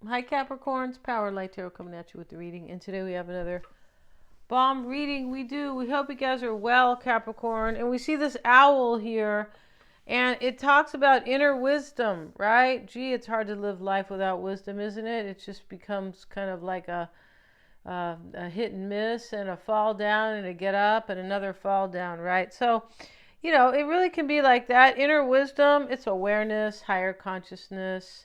Hi Capricorns, Power Light Tarot coming at you with the reading. And today we have another bomb reading. We hope you guys are well, Capricorn. And we see this owl here, and it talks about inner wisdom, right? Gee, it's hard to live life without wisdom, isn't it? It just becomes kind of like a hit and miss, and a fall down and a get up and another fall down, right? So, it really can be like that. Inner wisdom, it's awareness, higher consciousness.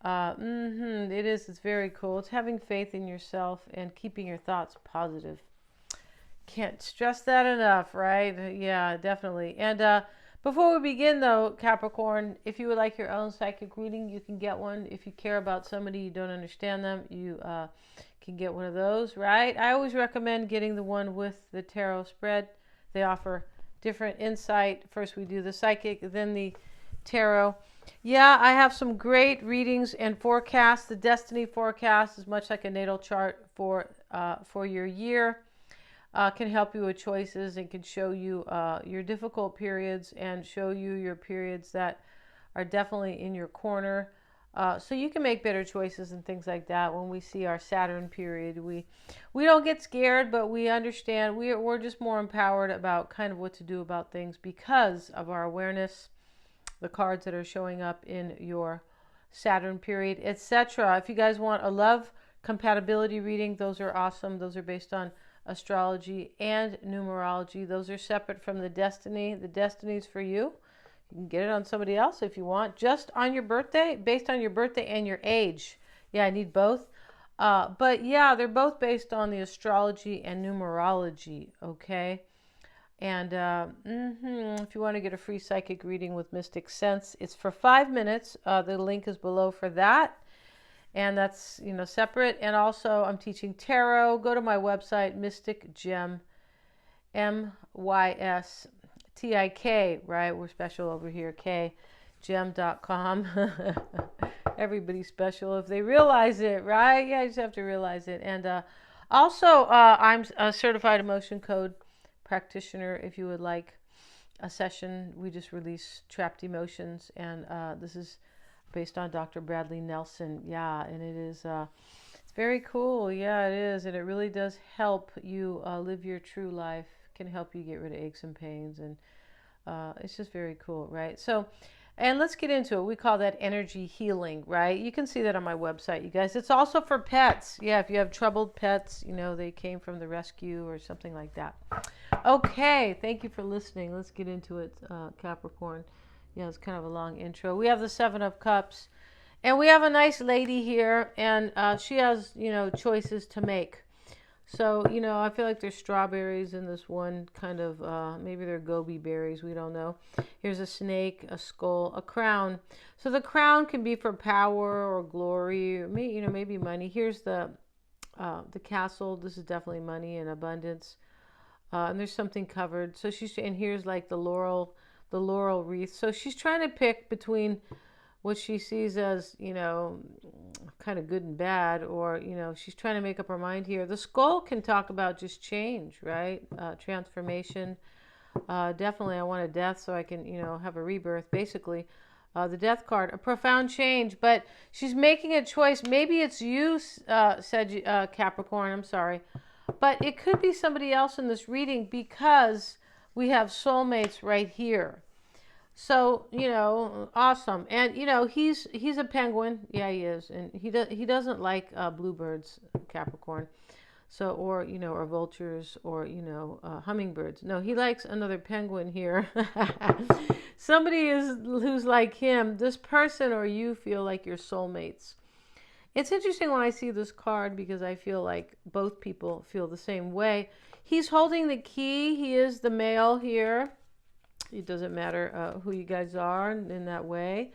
It's very cool. It's having faith in yourself and keeping your thoughts positive. Can't stress that enough, right? Yeah, definitely. And before we begin, though, Capricorn, if you would like your own psychic reading, you can get one. If you care about somebody, you don't understand them, you can get one of those, right? I always recommend getting the one with the tarot spread. They offer different insight. First we do the psychic, then the tarot. Yeah, I have some great readings and forecasts. The destiny forecast is much like a natal chart for your year. Can help you with choices and can show you your difficult periods and show you your periods that are definitely in your corner. So you can make better choices and things like that. When we see our Saturn period, we don't get scared, but we understand. We're just more empowered about kind of what to do about things because of our awareness, the cards that are showing up in your Saturn period, etc. If you guys want a love compatibility reading, those are awesome. Those are based on astrology and numerology. Those are separate from the destiny. The destiny's for you. You can get it on somebody else if you want, just on your birthday, based on your birthday and your age. Yeah, I need both. But yeah, they're both based on the astrology and numerology, okay? And if you want to get a free psychic reading with Mystic Sense, it's for 5 minutes. The link is below for that. And that's, separate. And also I'm teaching tarot. Go to my website, Mystic Gem, MYSTIK, right? We're special over here, gem.com. Everybody's special if they realize it, right? Yeah, you just have to realize it. And also, I'm a certified emotion code practitioner. If you would like a session, we just release trapped emotions, and this is based on Dr. Bradley Nelson. Yeah, and it is it's very cool. Yeah, it is, and it really does help you live your true life. Can help you get rid of aches and pains, and it's just very cool, right? So, and let's get into it. We call that energy healing, right? You can see that on my website, you guys. It's also for pets. Yeah, if you have troubled pets, they came from the rescue or something like that. Okay, thank you for listening. Let's get into it, Capricorn. Yeah, it's kind of a long intro. We have the Seven of Cups, and we have a nice lady here, and she has, choices to make. So, I feel like there's strawberries in this one kind of, maybe they're gobi berries, we don't know. Here's a snake, a skull, a crown. So the crown can be for power or glory, or maybe money. Here's the castle. This is definitely money and abundance. And there's something covered. So and here's like the laurel wreath. So she's trying to pick between what she sees as, kind of good and bad, or, she's trying to make up her mind here. The skull can talk about just change, right? Transformation. Definitely I want a death so I can, have a rebirth, basically. The death card, a profound change, but she's making a choice. Maybe it's you, said Capricorn, I'm sorry. But it could be somebody else in this reading because we have soulmates right here. So, awesome. And, he's a penguin. Yeah, he is. And he doesn't like bluebirds, Capricorn. So, or vultures, or, hummingbirds. No, he likes another penguin here. Somebody who's like him. This person or you feel like you're soulmates. It's interesting when I see this card because I feel like both people feel the same way. He's holding the key. He is the male here. It doesn't matter who you guys are in that way.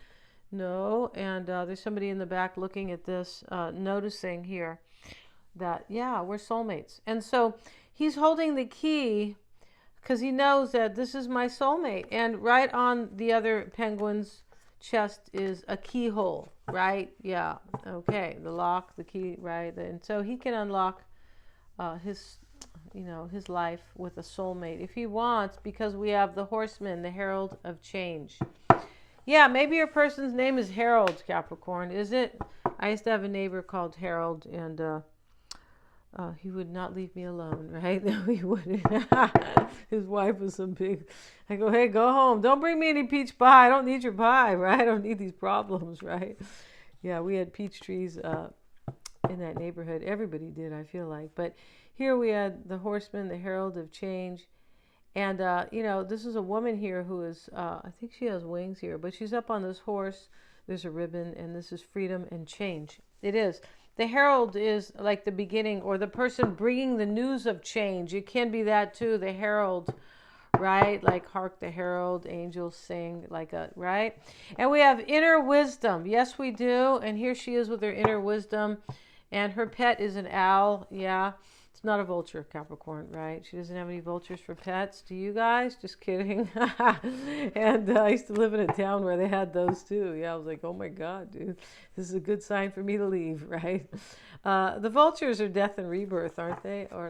No. And there's somebody in the back looking at this, noticing here that, yeah, we're soulmates. And so he's holding the key because he knows that this is my soulmate. And right on the other penguin's chest is a keyhole, right? Yeah. Okay. The lock, the key, right? And so he can unlock his life with a soulmate if he wants, because we have the horseman, the herald of change. Yeah, maybe your person's name is Harold, Capricorn. Is it? I used to have a neighbor called Harold, and he would not leave me alone, right? No, he wouldn't. His wife was some big. I go, hey, go home. Don't bring me any peach pie. I don't need your pie, right? I don't need these problems, right? Yeah, we had peach trees in that neighborhood. Everybody did, I feel like. But here we had the horseman, the herald of change. And, this is a woman here who is, I think she has wings here, but she's up on this horse. There's a ribbon, and this is freedom and change. It is. The herald is like the beginning, or the person bringing the news of change. It can be that too, the herald, right? Like hark the herald, angels sing, right? And we have inner wisdom. Yes, we do. And here she is with her inner wisdom. And her pet is an owl. Yeah. It's not a vulture, Capricorn, right? She doesn't have any vultures for pets. Do you guys? Just kidding. And I used to live in a town where they had those too. Yeah, I was like, oh my God, dude, this is a good sign for me to leave, right? The vultures are death and rebirth, aren't they? Or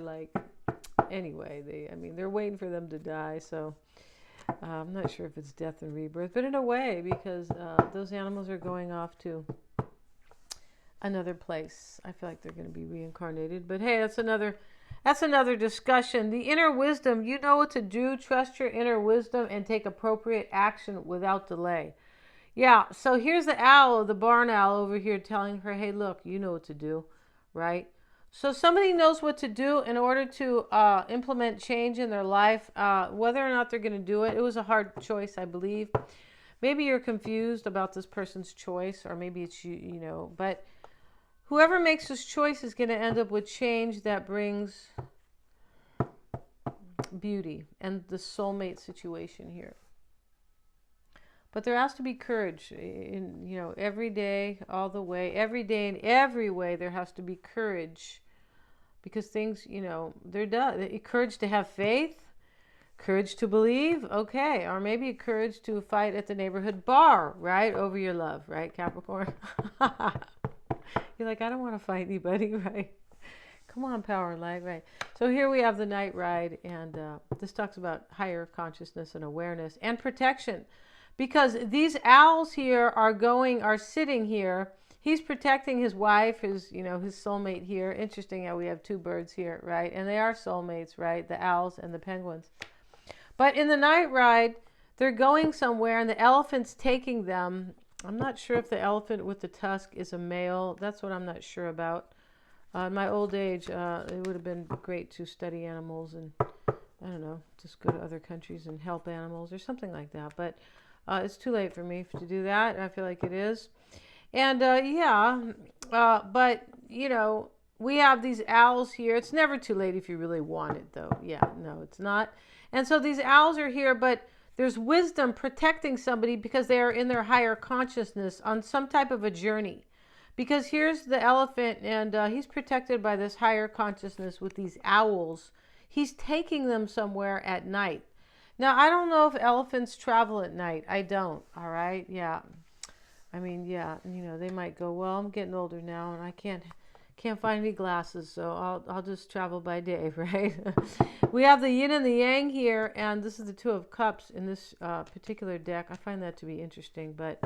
anyway, they're waiting for them to die. So I'm not sure if it's death and rebirth, but in a way, because those animals are going off to another place. I feel like they're going to be reincarnated, but hey, that's another discussion. The inner wisdom, you know what to do. Trust your inner wisdom and take appropriate action without delay. Yeah, so here's the owl, the barn owl over here telling her, hey, look, you know what to do, right? So somebody knows what to do in order to implement change in their life, whether or not they're going to do it. It was a hard choice, I believe. Maybe you're confused about this person's choice, or maybe it's you, but whoever makes this choice is going to end up with change that brings beauty and the soulmate situation here. But there has to be courage in, every day, all the way, every day in every way, there has to be courage, because things, they're done. Courage to have faith, courage to believe, okay, or maybe courage to fight at the neighborhood bar, right, over your love, right, Capricorn? You're like, I don't want to fight anybody, right? Come on, power and light, right? So here we have the night ride, and this talks about higher consciousness and awareness and protection, because these owls here are sitting here. He's protecting his wife, his soulmate here. Interesting how we have two birds here, right? And they are soulmates, right? The owls and the penguins. But in the night ride, they're going somewhere, and the elephant's taking them. I'm not sure if the elephant with the tusk is a male. That's what I'm not sure about. In my old age, it would have been great to study animals and, I don't know, just go to other countries and help animals or something like that. But it's too late for me to do that. I feel like it is. And, but, we have these owls here. It's never too late if you really want it, though. Yeah, no, it's not. And so these owls are here, but there's wisdom protecting somebody because they are in their higher consciousness on some type of a journey. Because here's the elephant, and he's protected by this higher consciousness with these owls. He's taking them somewhere at night. Now, I don't know if elephants travel at night. I don't, all right? Yeah. They might go, well, I'm getting older now, and I can't find any glasses, so I'll just travel by day, right? We have the yin and the yang here, and this is the Two of Cups in this particular deck. I find that to be interesting, but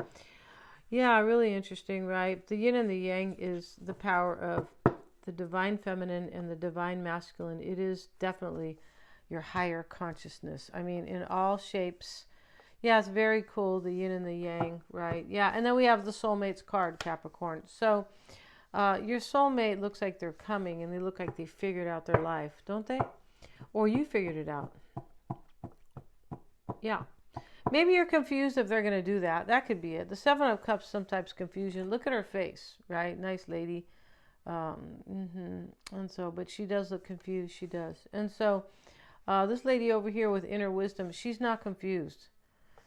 yeah, really interesting, right? The yin and the yang is the power of the divine feminine and the divine masculine. It is definitely your higher consciousness. In all shapes. Yeah, it's very cool, the yin and the yang, right? Yeah, and then we have the soulmates card, Capricorn. So your soulmate looks like they're coming, and they look like they figured out their life, don't they? Or you figured it out. Yeah. Maybe you're confused if they're going to do that. That could be it. The Seven of Cups, sometimes confusion. Look at her face, right? Nice lady. And so, but she does look confused. She does. And so this lady over here with inner wisdom, she's not confused.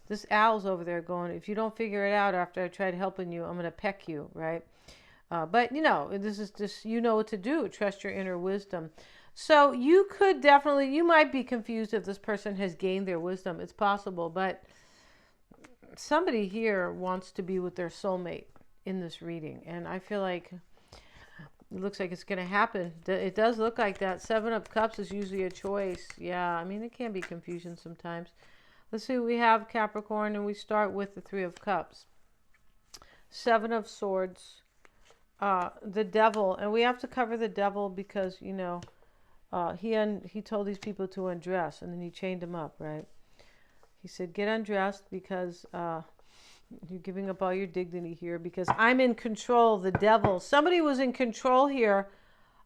This owl's over there going, if you don't figure it out after I tried helping you, I'm going to peck you, right? But, this is just, you know what to do. Trust your inner wisdom. So you might be confused if this person has gained their wisdom. It's possible, but somebody here wants to be with their soulmate in this reading. And I feel like it looks like it's going to happen. It does look like that. Seven of Cups is usually a choice. Yeah, it can be confusion sometimes. Let's see, we have Capricorn, and we start with the Three of Cups. Seven of Swords. the devil, and we have to cover the devil because, he told these people to undress, and then he chained them up, right? He said, get undressed because you're giving up all your dignity here because I'm in control. The devil, somebody was in control here,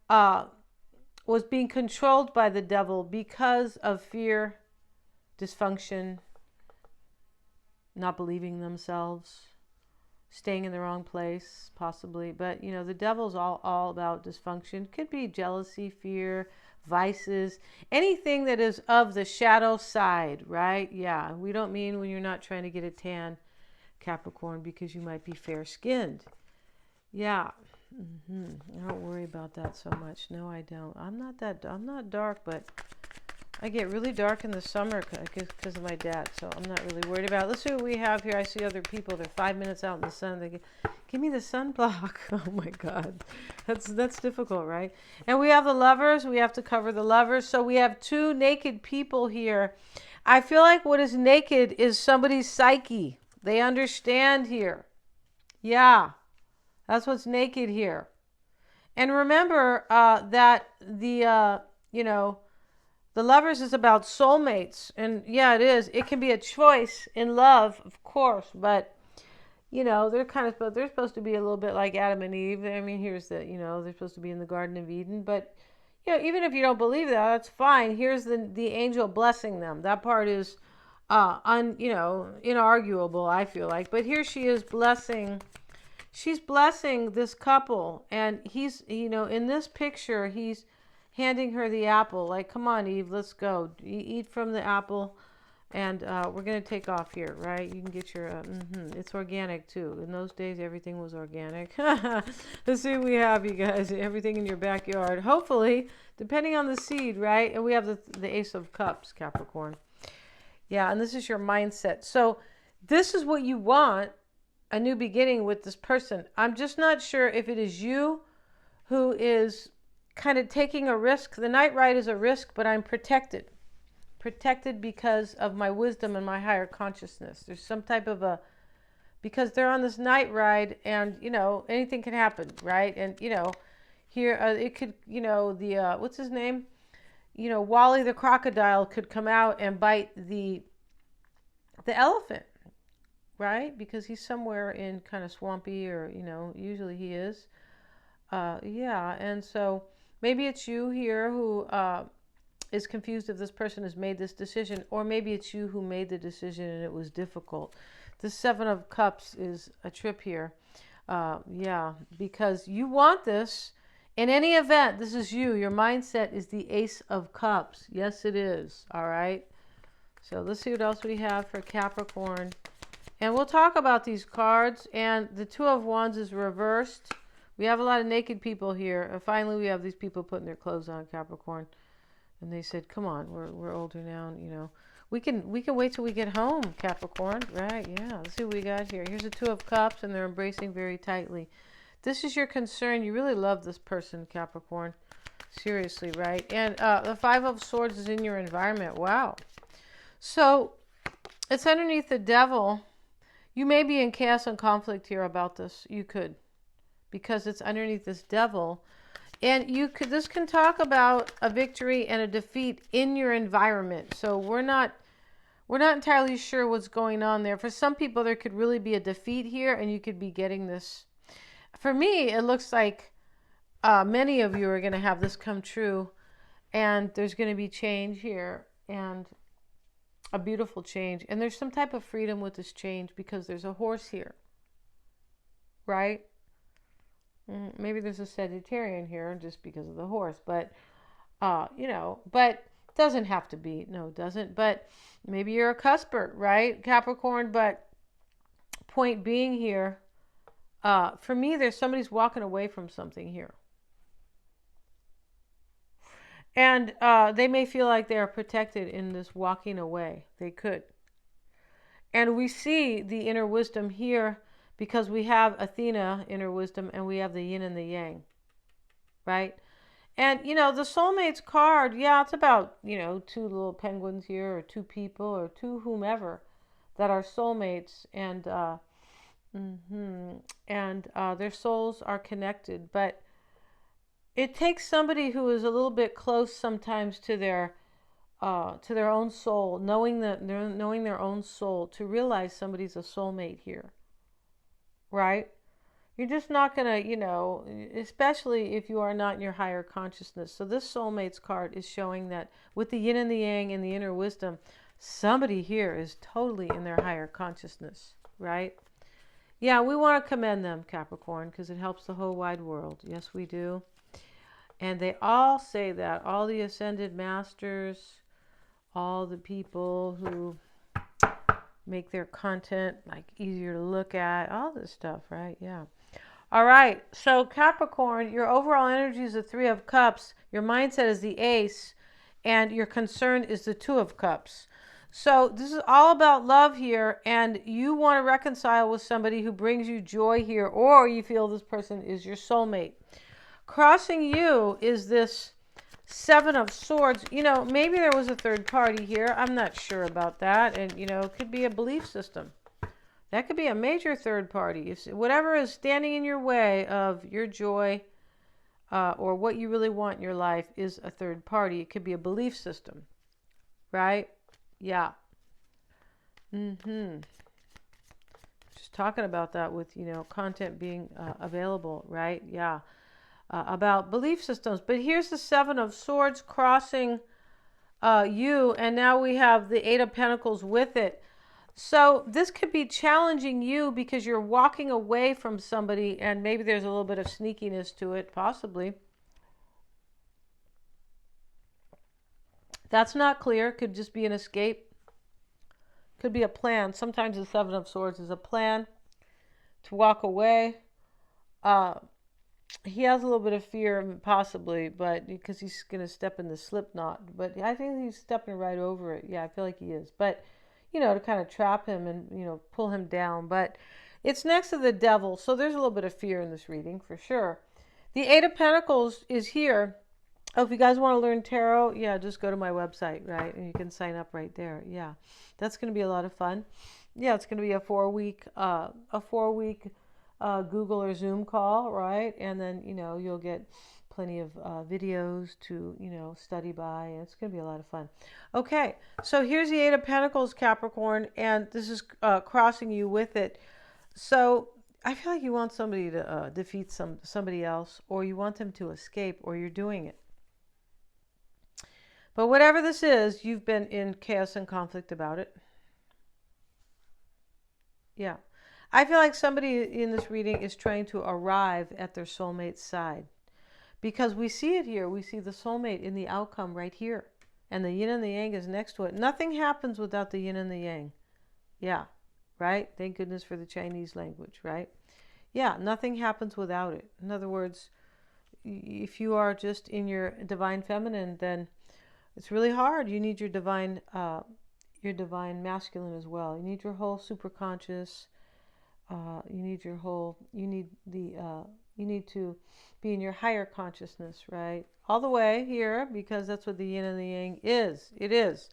was being controlled by the devil because of fear, dysfunction, not believing themselves, staying in the wrong place, possibly. But, the devil's all about dysfunction. Could be jealousy, fear, vices, anything that is of the shadow side, right? Yeah, we don't mean when you're not trying to get a tan, Capricorn, because you might be fair-skinned. Yeah. I don't worry about that so much. No, I don't. I'm not dark, but I get really dark in the summer because of my dad, so I'm not really worried about it. Let's see what we have here. I see other people. They're 5 minutes out in the sun. They give me the sunblock. Oh my God, that's difficult, right? And we have the Lovers. We have to cover the Lovers. So we have two naked people here. I feel like what is naked is somebody's psyche. They understand here. Yeah, that's what's naked here. And remember that the Lovers is about soulmates. And yeah, it is. It can be a choice in love, of course. But, they're supposed to be a little bit like Adam and Eve. I mean, here's the, they're supposed to be in the Garden of Eden. But, even if you don't believe that, that's fine. Here's the angel blessing them. That part is, inarguable, I feel like. But here she is blessing. She's blessing this couple. And he's, in this picture, he's handing her the apple, like, come on, Eve, let's go. Eat from the apple, and we're going to take off here, right? You can get your, it's organic, too. In those days, everything was organic. Let's see what we have, you guys. Everything in your backyard, hopefully, depending on the seed, right? And we have the Ace of Cups, Capricorn. Yeah, and this is your mindset. So this is what you want, a new beginning with this person. I'm just not sure if it is you who is kind of taking a risk. The night ride is a risk, but I'm protected because of my wisdom and my higher consciousness. There's some type of because they're on this night ride, and anything can happen, right? And here it could, what's his name, Wally the crocodile could come out and bite the elephant, right? Because he's somewhere in kind of swampy, or usually he is. Yeah, and so maybe it's you here who is confused if this person has made this decision, or maybe it's you who made the decision and it was difficult. The Seven of Cups is a trip here. Yeah, because you want this. In any event, this is you. Your mindset is the Ace of Cups. Yes, it is. All right. So let's see what else we have for Capricorn. And we'll talk about these cards. And the Two of Wands is reversed. We have a lot of naked people here. And finally, we have these people putting their clothes on, Capricorn. And they said, come on, we're older now, We can wait till we get home, Capricorn. Right, yeah. Let's see what we got here. Here's the Two of Cups, and they're embracing very tightly. This is your concern. You really love this person, Capricorn. Seriously, right? And the Five of Swords is in your environment. Wow. So it's underneath the Devil. You may be in chaos and conflict here about this. You could. Because it's underneath this Devil. And this can talk about a victory and a defeat in your environment. So we're not entirely sure what's going on there. For some people, there could really be a defeat here, and you could be getting this. For me, it looks like many of you are going to have this come true, and there's going to be change here, and a beautiful change. And there's some type of freedom with this change because there's a horse here, right? Maybe there's a Sagittarian here just because of the horse, but, but doesn't have to be. No, it doesn't. But maybe you're a cusper, right, Capricorn? But point being here, for me, there's somebody's walking away from something here. And they may feel like they are protected in this walking away. They could. And we see the inner wisdom here, because we have Athena, inner wisdom, and we have the yin and the yang, right? And, the soulmates card, yeah, it's about, two little penguins here, or two people, or two whomever that are soulmates. And And their souls are connected, but it takes somebody who is a little bit close sometimes to their own soul, knowing their own soul, to realize somebody's a soulmate here, right? You're just not gonna, especially if you are not in your higher consciousness. So this soulmates card is showing that with the yin and the yang and the inner wisdom, somebody here is totally in their higher consciousness, right? Yeah, we want to commend them, Capricorn, because it helps the whole wide world. Yes, we do. And they all say that, all the ascended masters, all the people who make their content like easier to look at, all this stuff, right? Yeah. All right. So Capricorn, your overall energy is the 3 of Cups. Your mindset is the Ace, and your concern is the 2 of Cups. So this is all about love here, and you want to reconcile with somebody who brings you joy here, or you feel this person is your soulmate. Crossing you is this 7 of Swords. Maybe there was a third party here. I'm not sure about that. And, it could be a belief system. That could be a major third party. If whatever is standing in your way of your joy or what you really want in your life is a third party. It could be a belief system, right? Yeah. Just talking about that with, content being available, right? Yeah. About belief systems. But here's the 7 of Swords crossing you, and now we have the 8 of Pentacles with it. So this could be challenging you because you're walking away from somebody, and maybe there's a little bit of sneakiness to it, possibly. That's not clear. Could just be an escape. Could be a plan. Sometimes the 7 of Swords is a plan to walk away. He has a little bit of fear, possibly, but because he's going to step in the slip knot. But I think he's stepping right over it. Yeah, I feel like he is. But, to kind of trap him and, pull him down. But it's next to the Devil, so there's a little bit of fear in this reading, for sure. The 8 of Pentacles is here. Oh, if you guys want to learn tarot, yeah, just go to my website, right? And you can sign up right there. Yeah, that's going to be a lot of fun. Yeah, it's going to be a 4-week, Google or Zoom call, right? And then, you'll get plenty of videos to, study by. And it's going to be a lot of fun. Okay, so here's the 8 of Pentacles, Capricorn, and this is crossing you with it. So I feel like you want somebody to defeat somebody else, or you want them to escape, or you're doing it. But whatever this is, you've been in chaos and conflict about it. Yeah. I feel like somebody in this reading is trying to arrive at their soulmate's side. Because we see it here. We see the soulmate in the outcome right here. And the yin and the yang is next to it. Nothing happens without the yin and the yang. Yeah. Right? Thank goodness for the Chinese language, right? Yeah. Nothing happens without it. In other words, if you are just in your divine feminine, then it's really hard. You need your divine masculine as well. You need your whole superconscious. You need to be in your higher consciousness, right? All the way here, because that's what the yin and the yang is. It is.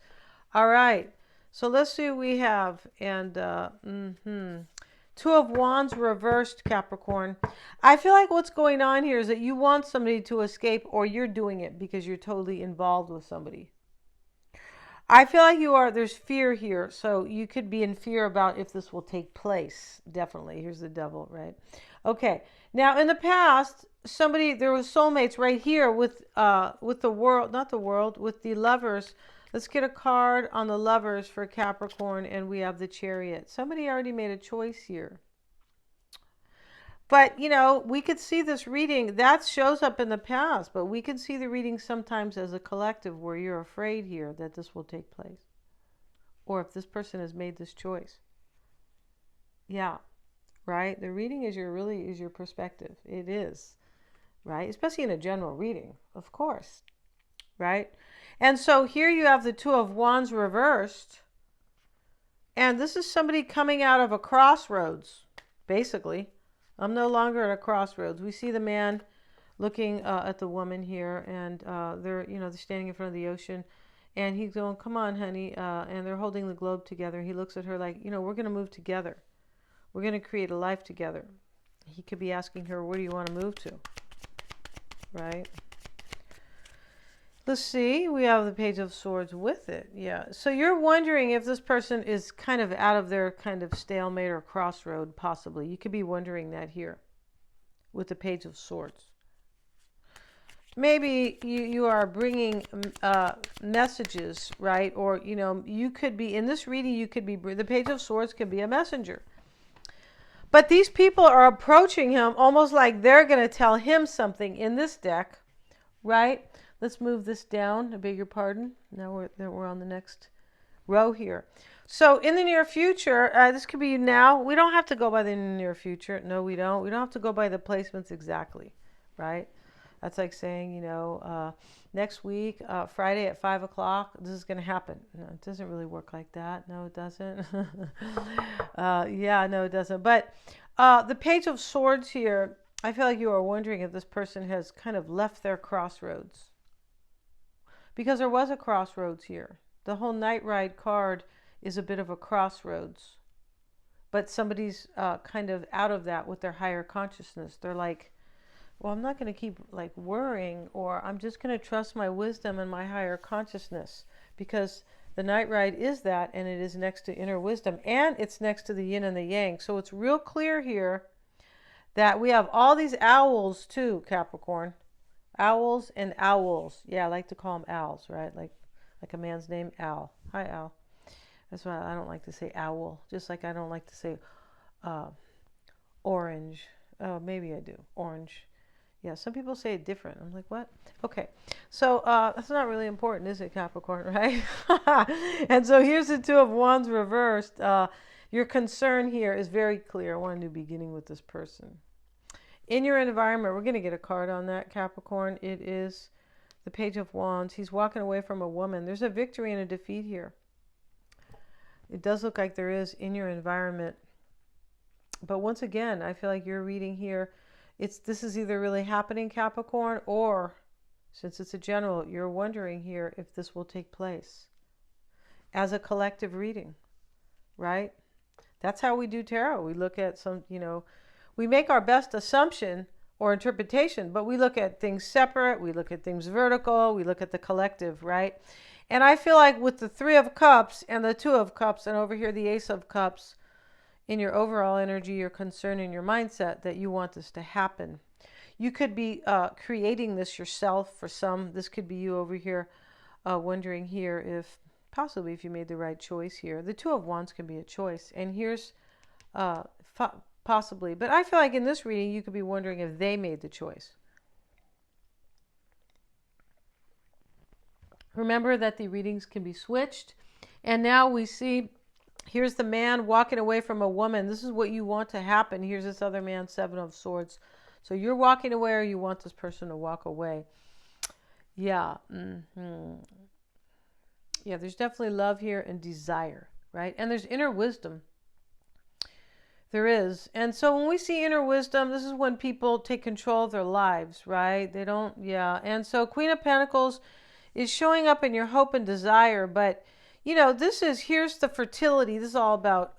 All right. So let's see what we have. And 2 of Wands reversed, Capricorn. I feel like what's going on here is that you want somebody to escape, or you're doing it because you're totally involved with somebody. I feel like there's fear here. So you could be in fear about if this will take place. Definitely. Here's the Devil, right? Okay. Now, in the past, there was soulmates right here with the world, not the world, with the Lovers. Let's get a card on the Lovers for Capricorn, and we have the Chariot. Somebody already made a choice here. But, we could see this reading. That shows up in the past, but we can see the reading sometimes as a collective where you're afraid here that this will take place. Or if this person has made this choice. Yeah, right? The reading is your perspective. It is, right? Especially in a general reading, of course, right? And so here you have the 2 of Wands reversed. And this is somebody coming out of a crossroads, basically. I'm no longer at a crossroads. We see the man looking at the woman here, and they're standing in front of the ocean, and he's going, "Come on, honey," and they're holding the globe together. He looks at her like, we're going to move together. We're going to create a life together. He could be asking her, where do you want to move to? Right? Let's see. We have the Page of Swords with it. Yeah. So you're wondering if this person is kind of out of their kind of stalemate or crossroad, possibly. You could be wondering that here with the Page of Swords. Maybe you are bringing messages, right? Or, you know, you could be, in this reading, you could be, the Page of Swords could be a messenger. But these people are approaching him almost like they're going to tell him something in this deck, right? Let's move this down. I beg your pardon. Now we're on the next row here. So in the near future, this could be now. We don't have to go by the near future. No, we don't. We don't have to go by the placements exactly, right? That's like saying, you know, next week, Friday at 5 o'clock, this is going to happen. No, it doesn't really work like that. No, it doesn't. Yeah, no, it doesn't. But the Page of Swords here, I feel like you are wondering if this person has kind of left their crossroads. Because there was a crossroads here. The whole Night Ride card is a bit of a crossroads. But somebody's kind of out of that with their higher consciousness. They're like, well, I'm not going to keep like worrying, or I'm just going to trust my wisdom and my higher consciousness, because the Night Ride is that, and it is next to inner wisdom, and it's next to the yin and the yang. So it's real clear here that we have all these owls too, Capricorn. Owls and owls. Yeah, I like to call them owls, right? Like a man's name, Al. Hi, Al. That's why I don't like to say owl, just like I don't like to say orange. Oh, maybe I do. Orange. Yeah, some people say it different. I'm like, what? Okay. So that's not really important, is it, Capricorn, right? And so here's the Two of Wands reversed. Your concern here is very clear. I want a new beginning with this person. In your environment, we're going to get a card on that, Capricorn. It is the Page of Wands. He's walking away from a woman. There's a victory and a defeat here. It does look like there is in your environment. But once again, I feel like you're reading here, this is either really happening, Capricorn, or since it's a general, you're wondering here if this will take place as a collective reading, right? That's how we do tarot. We look at some, you know, we make our best assumption or interpretation, but we look at things separate. We look at things vertical. We look at the collective, right? And I feel like with the Three of Cups and the Two of Cups, and over here the Ace of Cups, in your overall energy, your concern, and your mindset, that you want this to happen. You could be creating this yourself for some. This could be you over here wondering here if, possibly if you made the right choice here. The Two of Wands can be a choice. And here's possibly. But I feel like in this reading, you could be wondering if they made the choice. Remember that the readings can be switched. And now we see, here's the man walking away from a woman. This is what you want to happen. Here's this other man, Seven of Swords. So you're walking away, or you want this person to walk away. Yeah. Yeah, there's definitely love here and desire, right? And there's inner wisdom. There is. And so when we see inner wisdom, this is when people take control of their lives, right? They don't, yeah. And so Queen of Pentacles is showing up in your hope and desire, but you know, here's the fertility. This is all about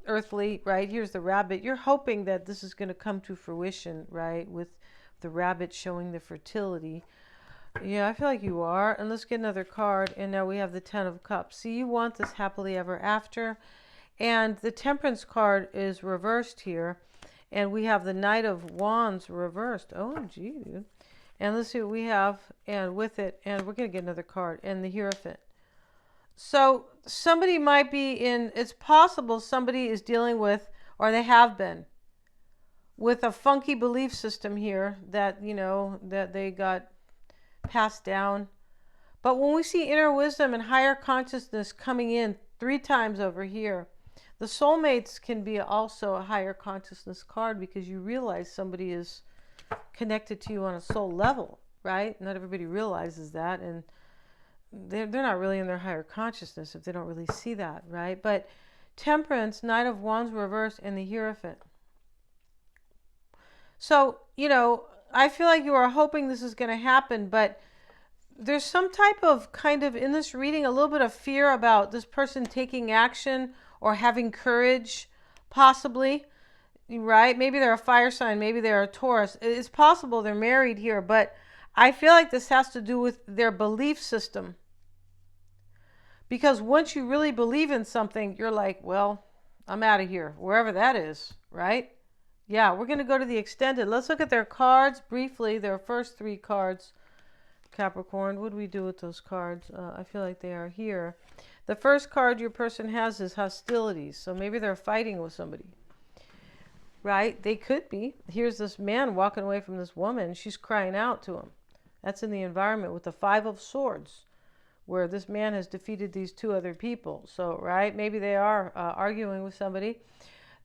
earthly, right? Here's the rabbit. You're hoping that this is going to come to fruition, right? With the rabbit showing the fertility. Yeah, I feel like you are. And let's get another card. And now we have the Ten of Cups. See, you want this happily ever after. And the Temperance card is reversed here. And we have the Knight of Wands reversed. Oh, gee, dude. And let's see what we have. And with it, and we're going to get another card. And the Hierophant. So somebody might be it's possible somebody is dealing with, or they have been, with a funky belief system here that, you know, that they got passed down. But when we see inner wisdom and higher consciousness coming in 3 times over here, the soulmates can be also a higher consciousness card, because you realize somebody is connected to you on a soul level, right? Not everybody realizes that, and they're not really in their higher consciousness if they don't really see that, right? But Temperance, Knight of Wands reversed, and the Hierophant. So, you know, I feel like you are hoping this is going to happen, but there's some type of kind of, in this reading, a little bit of fear about this person taking action or having courage, possibly. right? Maybe they're a fire sign, maybe they're a Taurus. It's possible they're married here, but I feel like this has to do with their belief system. Because once you really believe in something, you're like, well, I'm out of here, wherever that is, right? Yeah, we're going to go to the extended. Let's look at their cards briefly, their first 3 cards. Capricorn, what do we do with those cards? I feel like they are here. The first card your person has is hostilities. So maybe they're fighting with somebody, right? They could be. Here's this man walking away from this woman. She's crying out to him. That's in the environment with the 5 of Swords, where this man has defeated these 2 other people. So, right, maybe they are arguing with somebody.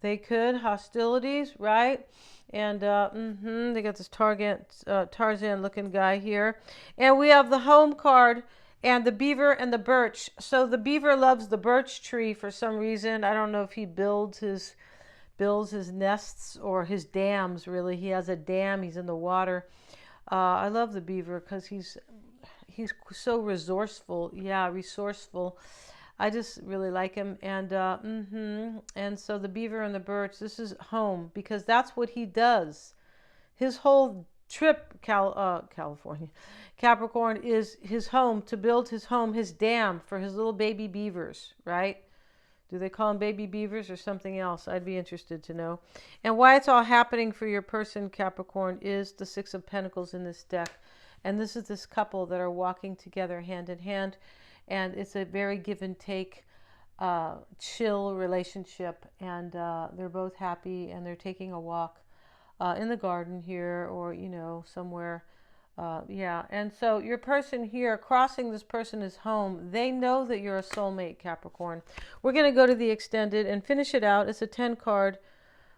They could, hostilities, right? And they got this Tarzan looking guy here. And we have the home card and the beaver and the birch. So the beaver loves the birch tree for some reason. I don't know if he builds his nests or his dams, really. He has a dam. He's in the water. I love the beaver because he's so resourceful. Yeah, resourceful. I just really like him. And and so the beaver and the birch, this is home, because that's what he does. His whole trip, California, Capricorn, is his home, to build his home, his dam for his little baby beavers, right? Do they call them baby beavers or something else? I'd be interested to know. And why it's all happening for your person, Capricorn, is the 6 of Pentacles in this deck. And this is this couple that are walking together hand in hand. And it's a very give and take, chill relationship. And they're both happy, and they're taking a walk in the garden here, or, you know, somewhere. Yeah. And so your person here, crossing this person is home. They know that you're a soulmate, Capricorn. We're going to go to the extended and finish it out. It's a 10-card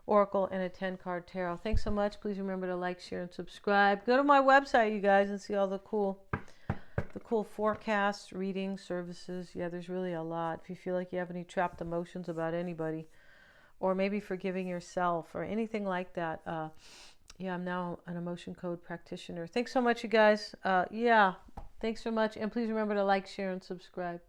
oracle and a 10-card tarot. Thanks so much. Please remember to like, share, and subscribe. Go to my website, you guys, and see all the cool forecasts, readings, services. Yeah, there's really a lot. If you feel like you have any trapped emotions about anybody, or maybe forgiving yourself or anything like that, yeah, I'm now an emotion code practitioner. Thanks so much, you guys. Yeah, thanks so much. And please remember to like, share, and subscribe.